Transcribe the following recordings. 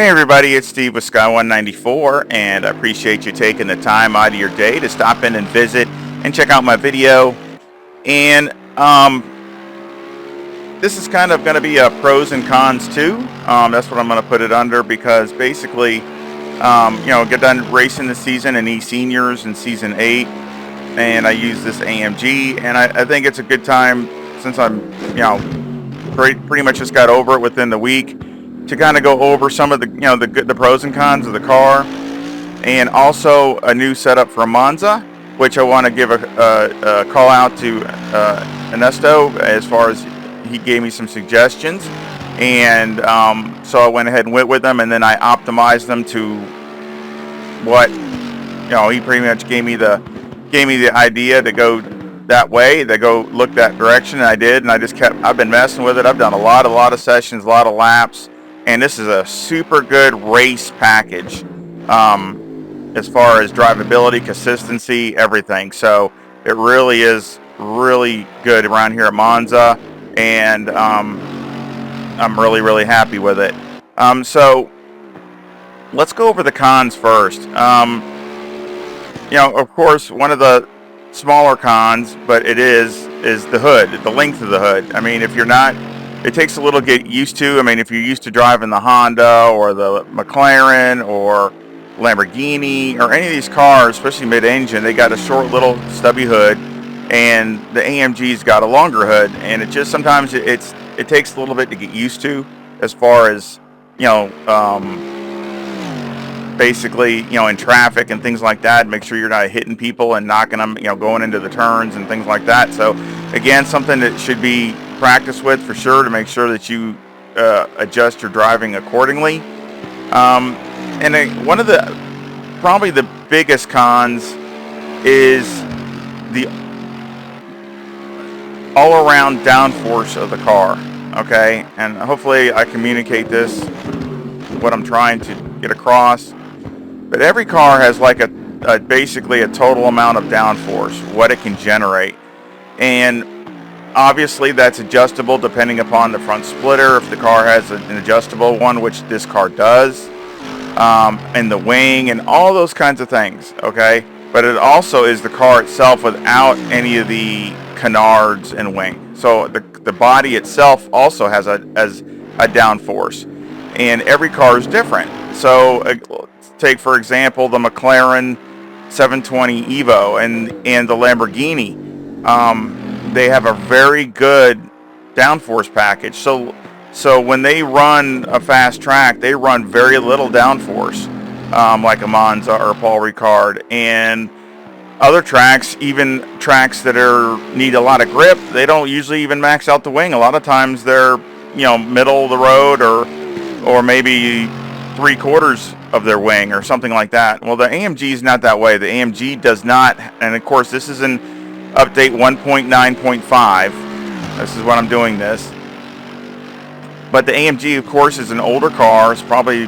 Hey everybody, it's Steve with Sky194, and I appreciate you taking the time out of your day to stop in and visit and check out my video. And this is kind of going to be a pros and cons too. That's what I'm going to put it under, because basically, get done racing this season in E-Seniors in Season 8, and I use this AMG, and I think it's a good time, since I'm, pretty much just got over it within the week, to kind of go over some of the pros and cons of the car, and also a new setup for Monza, which I want to give a call out to Assetto, as far as he gave me some suggestions, and so I went ahead and went with them, and then I optimized them to what he pretty much gave me the idea to go that way, to go look that direction, and I did, and I've been messing with it. I've done a lot of sessions, a lot of laps. And this is a super good race package, as far as drivability, consistency, everything. So it really is really good around here at Monza, and I'm really happy with it. So let's go over the cons first. Of course, one of the smaller cons, but it is the hood, the length of the hood. I mean, if you're not, it takes a little get used to. I mean, if you're used to driving the Honda or the McLaren or Lamborghini or any of these cars, especially mid-engine, they got a short little stubby hood, and the AMG's got a longer hood, and it just sometimes it takes a little bit to get used to, as far as basically in traffic and things like that. Make sure you're not hitting people and knocking them, going into the turns and things like that. So again, something that should be practice with for sure, to make sure that you adjust your driving accordingly. And one of probably the biggest cons is the all-around downforce of the car. Okay, and hopefully I communicate this, what I'm trying to get across. But every car has like basically a total amount of downforce, what it can generate, and obviously that's adjustable depending upon the front splitter, if the car has an adjustable one, which this car does, and the wing and all those kinds of things. Okay, but it also is the car itself without any of the canards and wing. So the body itself also has a downforce, and every car is different. So take for example the McLaren 720 EVO and the Lamborghini. They have a very good downforce package. So when they run a fast track, they run very little downforce, like a Monza or a Paul Ricard. And other tracks, even tracks that need a lot of grip, they don't usually even max out the wing. A lot of times they're middle of the road, or maybe 3/4 of their wing or something like that. Well, the AMG is not that way. The AMG does not, and of course this is in update 1.9.5. This is when I'm doing this. But the AMG, of course, is an older car. It's probably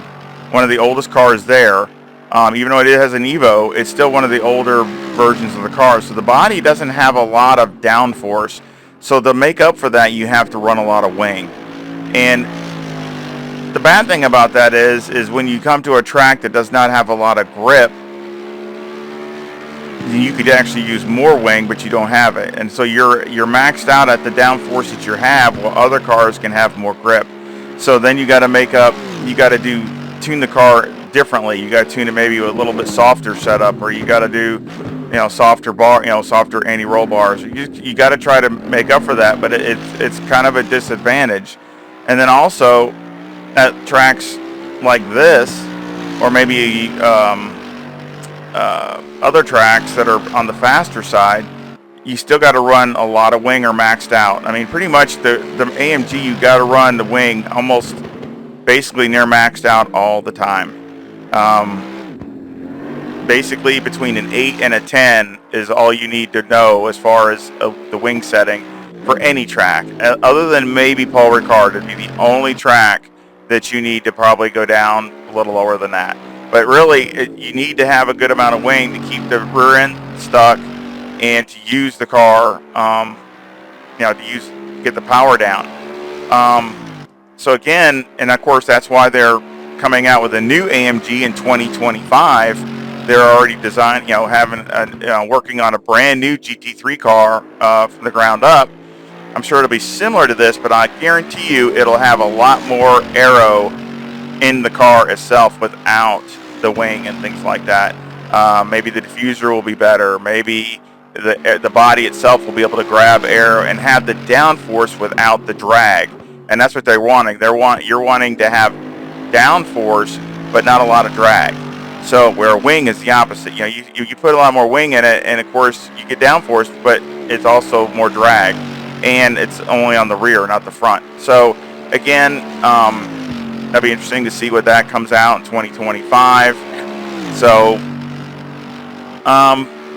one of the oldest cars there. Even though it has an Evo, it's still one of the older versions of the car. So the body doesn't have a lot of downforce. So to make up for that, you have to run a lot of wing. And the bad thing about that is when you come to a track that does not have a lot of grip, you could actually use more wing, but you don't have it, and so you're maxed out at the downforce that you have, while other cars can have more grip. So then you got to tune the car differently. You got to tune it maybe with a little bit softer setup, or you got to do softer softer anti-roll bars. You got to try to make up for that, but it's kind of a disadvantage. And then also at tracks like this, or maybe other tracks that are on the faster side, you still got to run a lot of wing or maxed out. I mean, pretty much the AMG, you got to run the wing almost basically near maxed out all the time. Basically between an 8 and a 10 is all you need to know as far as the wing setting for any track. Other than maybe Paul Ricard, it'd be the only track that you need to probably go down a little lower than that. But really, you need to have a good amount of wing to keep the rear end stuck and to use the car, to get the power down. So again, and of course that's why they're coming out with a new AMG in 2025. They're already designing, working on a brand new GT3 car from the ground up. I'm sure it'll be similar to this, but I guarantee you it'll have a lot more aero in the car itself without the wing and things like that. Maybe the diffuser will be better. Maybe the body itself will be able to grab air and have the downforce without the drag. And that's what they're wanting. You're wanting to have downforce, but not a lot of drag. So where a wing is the opposite. You put a lot more wing in it, and of course you get downforce, but it's also more drag, and it's only on the rear, not the front. So again, that'd be interesting to see what that comes out in 2025. So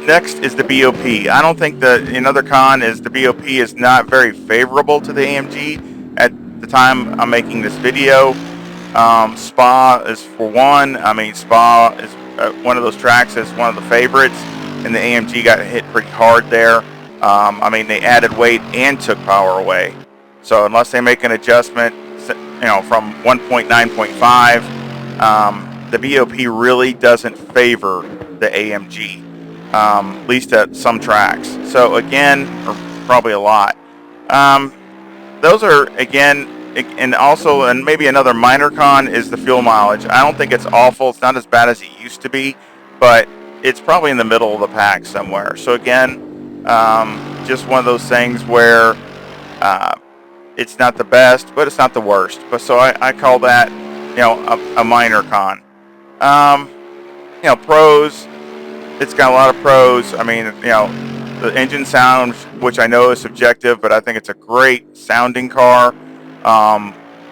next is the BOP. I don't think another con is the BOP is not very favorable to the AMG at the time I'm making this video. Spa is for one. I mean, Spa is one of those tracks that's one of the favorites, and the AMG got hit pretty hard there. I mean, they added weight and took power away. So unless they make an adjustment, from 1.9.5, the BOP really doesn't favor the AMG, at least at some tracks. So again, or probably a lot. Those are, again, and maybe another minor con is the fuel mileage. I don't think it's awful. It's not as bad as it used to be, but it's probably in the middle of the pack somewhere. So again, just one of those things where it's not the best, but it's not the worst. But so I call that, a minor con. Pros. It's got a lot of pros. I mean, the engine sound, which I know is subjective, but I think it's a great sounding car.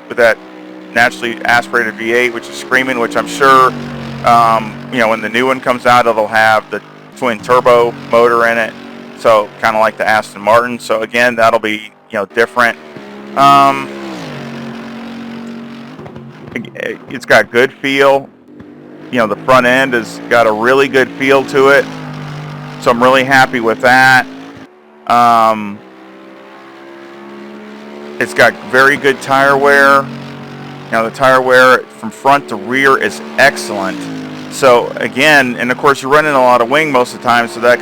With that naturally aspirated V8, which is screaming, which I'm sure, when the new one comes out, it'll have the twin turbo motor in it. So kind of like the Aston Martin. So again, that'll be, different. It's got good feel. The front end has got a really good feel to it. So I'm really happy with that. It's got very good tire wear. The tire wear from front to rear is excellent. So again, and of course you're running a lot of wing most of the time, so that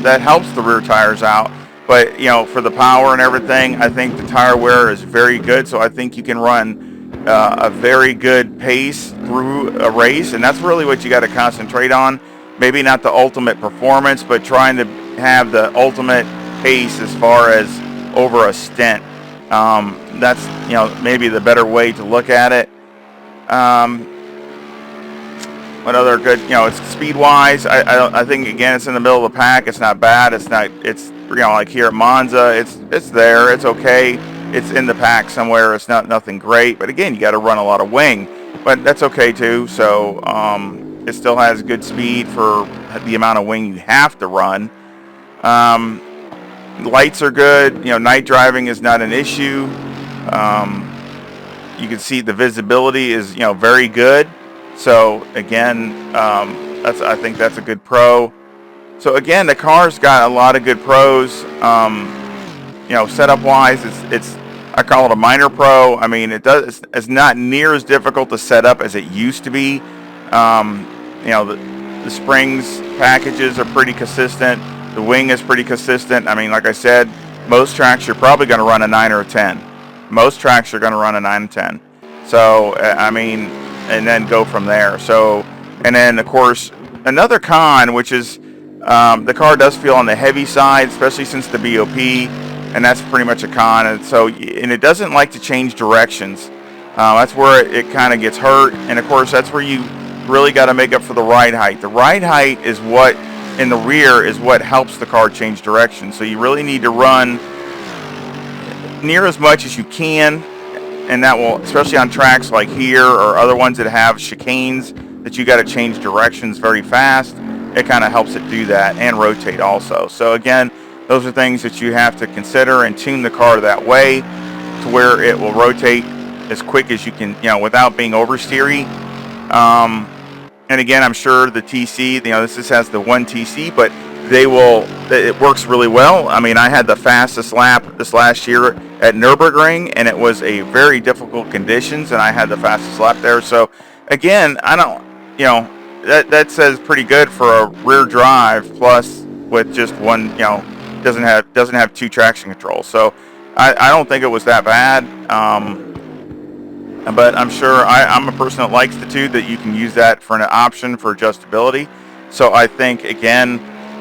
that helps the rear tires out. But for the power and everything, I think the tire wear is very good. So I think you can run a very good pace through a race, and that's really what you got to concentrate on. Maybe not the ultimate performance, but trying to have the ultimate pace as far as over a stint. That's maybe the better way to look at it. What other good, it's speed wise, I think again it's in the middle of the pack. It's not bad. It's like here at Monza, it's there, it's okay. It's in the pack somewhere. It's nothing great, but again, you got to run a lot of wing, but that's okay too. So it still has good speed for the amount of wing you have to run. Lights are good. Night driving is not an issue. You can see the visibility is very good. So again, I think that's a good pro. So again, the car's got a lot of good pros. Setup wise, I call it a minor pro. I mean, it's not near as difficult to set up as it used to be. The springs packages are pretty consistent. The wing is pretty consistent. I mean, like I said, most tracks you're probably going to run a 9 or a 10. Most tracks are going to run a 9 and 10. So, I mean, and then go from there. So, and then, of course, another con, which is the car does feel on the heavy side, especially since the BOP, and that's pretty much a con. And so, and it doesn't like to change directions. That's where it kind of gets hurt. And, of course, that's where you really got to make up for the ride height. The ride height is what, in the rear, is what helps the car change direction. So you really need to run near as much as you can, and that will, especially on tracks like here or other ones that have chicanes that you got to change directions very fast, it kind of helps it do that, and rotate also. So again, those are things that you have to consider and tune the car that way to where it will rotate as quick as you can, without being oversteery. And again, I'm sure the TC, this just has the one TC, but it works really well. I mean, I had the fastest lap this last year at Nürburgring, and it was a very difficult conditions, and I had the fastest lap there. So again, I don't, that says pretty good for a rear drive plus with just one, doesn't have two traction controls. So I don't think it was that bad. But I'm sure I'm a person that likes the two, that you can use that for an option for adjustability. So I think again,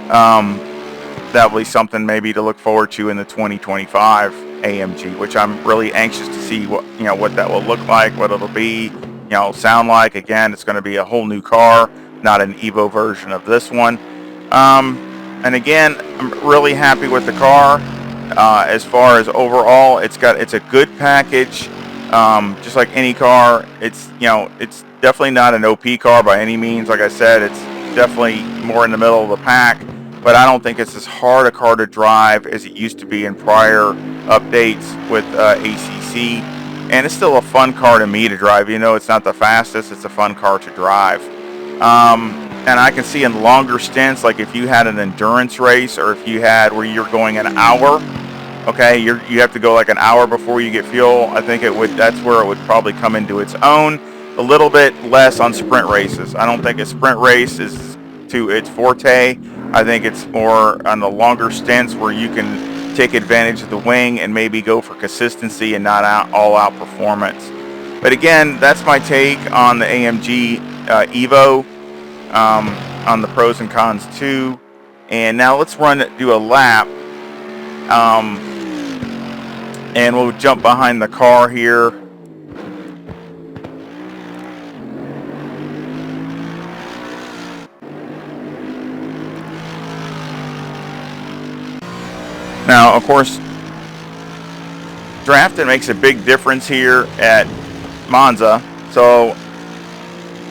that will be something maybe to look forward to in the 2025 AMG, which I'm really anxious to see what that will look like, what it'll be, sound like. Again, it's going to be a whole new car, not an Evo version of this one. And again, I'm really happy with the car. As far as overall, it's a good package. Just like any car, it's definitely not an OP car by any means. Like I said, it's definitely more in the middle of the pack, but I don't think it's as hard a car to drive as it used to be in prior updates with ACC. And it's still a fun car to me to drive. It's not the fastest, it's a fun car to drive. And I can see in longer stints, like if you had an endurance race, or if you had where you're going an hour, okay, you have to go like an hour before you get fuel. I think that's where it would probably come into its own. A little bit less on sprint races. I don't think a sprint race is to its forte. I think it's more on the longer stints where you can take advantage of the wing and maybe go for consistency and not all-out performance. But again, that's my take on the AMG EVO, on the pros and cons too. And now let's do a lap. And we'll jump behind the car here. Now, of course, drafting makes a big difference here at Monza. So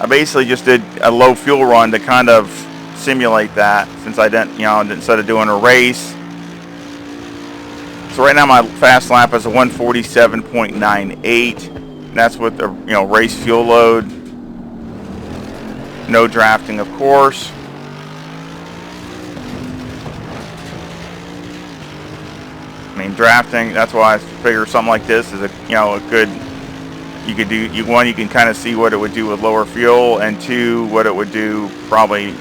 I basically just did a low fuel run to kind of simulate that, since I didn't, instead of doing a race. So right now my fast lap is a 147.98. That's with the race fuel load. No drafting, of course. I mean, drafting. That's why I figure something like this is a good. You could do. One, you can kind of see what it would do with lower fuel, and two, what it would do probably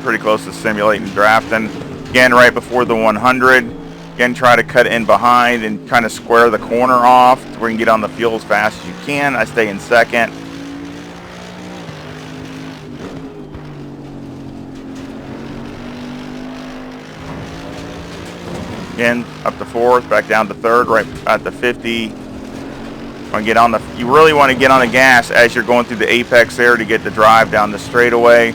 pretty close to simulating drafting. Again, right before the 100. Again, try to cut in behind and kind of square the corner off to where you can get on the fuel as fast as you can. I stay in second. Again, up to fourth, back down to third, right at the 50. You really want to get on the gas as you're going through the apex there to get the drive down the straightaway.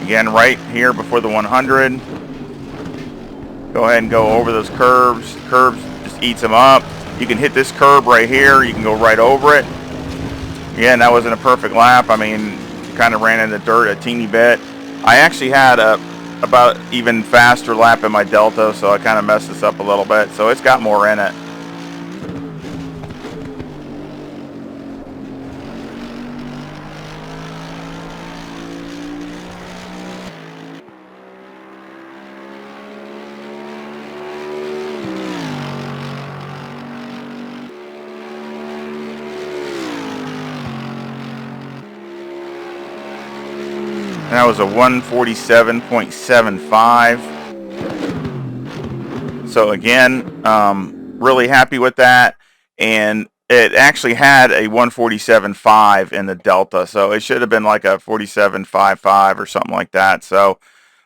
Again, right here before the 100. Go ahead and go over those curves. Curves just eats them up. You can hit this curb right here. You can go right over it. Again, that wasn't a perfect lap. I mean, kind of ran in the dirt a teeny bit. I actually had a about even faster lap in my Delta, so I kind of messed this up a little bit. So it's got more in it. And that was a 147.75. So again, really happy with that. And it actually had a 147.5 in the Delta, so it should have been like a 47.55 or something like that. So,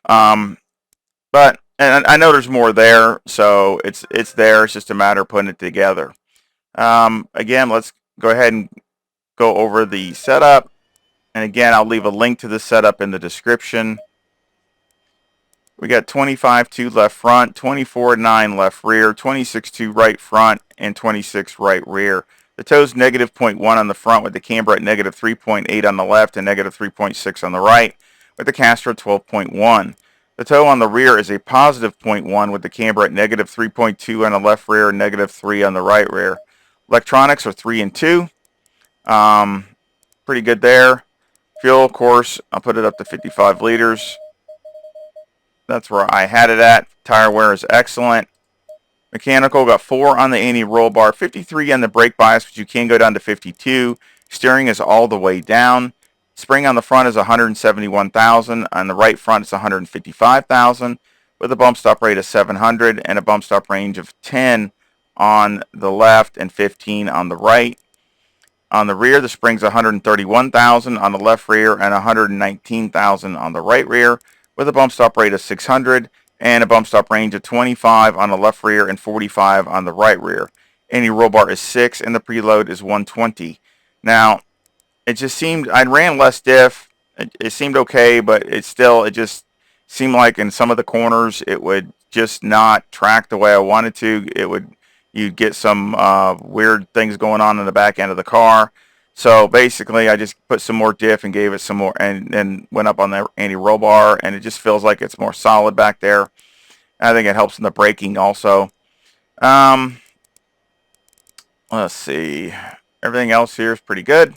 but and I know there's more there, so it's there. It's just a matter of putting it together. Again, let's go ahead and go over the setup. And again, I'll leave a link to the setup in the description. We got 25.2 left front, 24.9 left rear, 26.2 right front, and 26 right rear. The toe's negative 0.1 on the front with the camber at negative 3.8 on the left and negative 3.6 on the right, with the caster at 12.1. The toe on the rear is a positive 0.1 with the camber at negative 3.2 on the left rear and negative 3 on the right rear. Electronics are 3 and 2. Pretty good there. Fuel, of course, I'll put it up to 55 liters. That's where I had it at. Tire wear is excellent. Mechanical, got 4 on the anti-roll bar, 53 on the brake bias, but you can go down to 52. Steering is all the way down. Spring on the front is 171,000. On the right front, it's 155,000, with a bump stop rate of 700 and a bump stop range of 10 on the left and 15 on the right. On the rear, the spring's 131,000 on the left rear and 119,000 on the right rear, with a bump stop rate of 600 and a bump stop range of 25 on the left rear and 45 on the right rear. Any roll bar is 6 and the preload is 120. Now, it just seemed, I ran less diff. It seemed okay, but it just seemed like in some of the corners it would just not track the way I wanted to. You'd get some weird things going on in the back end of the car. So basically, I just put some more diff and gave it some more, and then went up on the anti-roll bar, and it just feels like it's more solid back there. I think it helps in the braking also. Let's see. Everything else here is pretty good.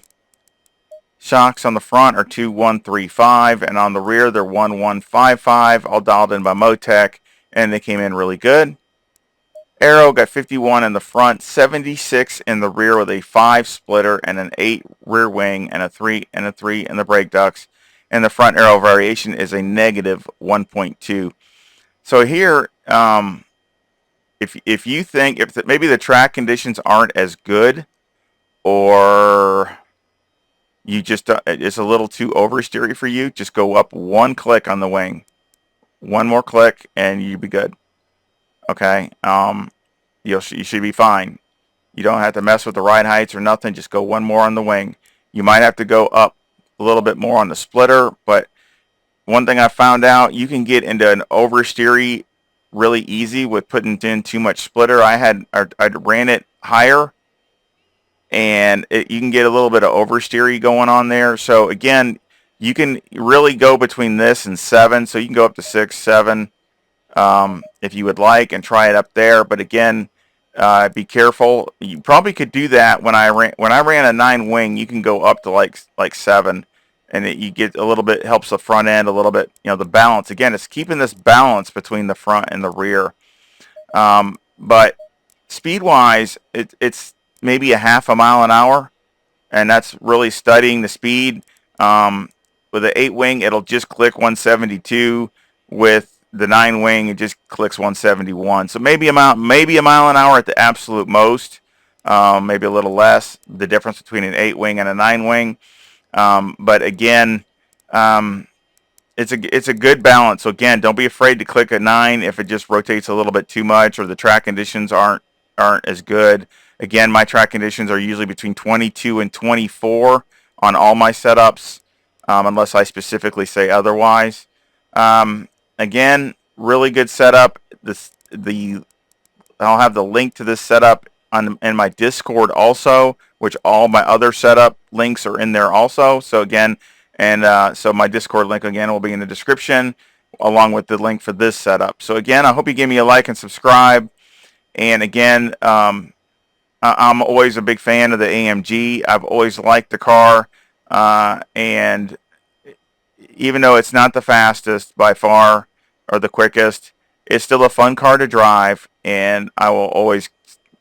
Shocks on the front are 2135, and on the rear they're 1155, all dialed in by Motec, and they came in really good. Aero got 51 in the front, 76 in the rear with a 5 splitter and an 8 rear wing and a 3 and a 3 in the brake ducts. And the front aero variation is a negative 1.2. So here, if you think maybe the track conditions aren't as good, or you just it's a little too oversteery for you, just go up 1 click on the wing, 1 more click, and you'll be good. Okay, you should be fine. You don't have to mess with the ride heights or nothing. Just go 1 more on the wing. You might have to go up a little bit more on the splitter, but one thing I found out, you can get into an oversteery really easy with putting in too much splitter. I ran it higher, and you can get a little bit of oversteery going on there. So again, you can really go between this and 7. So you can go up to 6, 7. If you would like, and try it up there. But again, be careful. You probably could do that when I ran a 9 wing. You can go up to like 7, and you get a little bit, helps the front end a little bit. You know, the balance. Again, it's keeping this balance between the front and the rear. But speed wise, it's maybe a half a mile an hour, and that's really studying the speed. With the 8 wing, it'll just click 172. With the 9 wing, it just clicks 171. So maybe a mile an hour at the absolute most. Maybe a little less. The difference between an 8 wing and a 9 wing. But again, it's a good balance. So again, don't be afraid to click a 9 if it just rotates a little bit too much, or the track conditions aren't as good. Again, my track conditions are usually between 22 and 24 on all my setups, unless I specifically say otherwise. Again, really good setup. I'll have the link to this setup in my Discord also, which all my other setup links are in there also. So again, so my Discord link again will be in the description, along with the link for this setup. So again, I hope you give me a like and subscribe. And again, I'm always a big fan of the AMG. I've always liked the car, and even though it's not the fastest by far or the quickest, it's still a fun car to drive, and I will always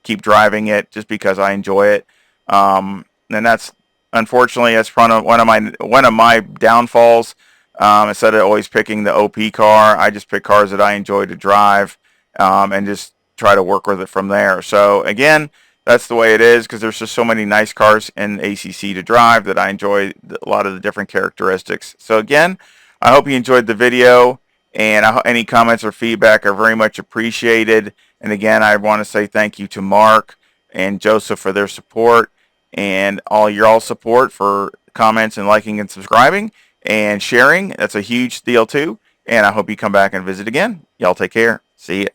keep driving it just because I enjoy it. And that's, unfortunately, that's one of my downfalls. Instead of always picking the OP car, I just pick cars that I enjoy to drive, and just try to work with it from there. So again, that's the way it is, because there's just so many nice cars in ACC to drive that I enjoy a lot of the different characteristics. So again, I hope you enjoyed the video, and any comments or feedback are very much appreciated. And again, I want to say thank you to Mark and Joseph for their support, and all your support for comments and liking and subscribing and sharing. That's a huge deal too. And I hope you come back and visit again. Y'all take care. See ya.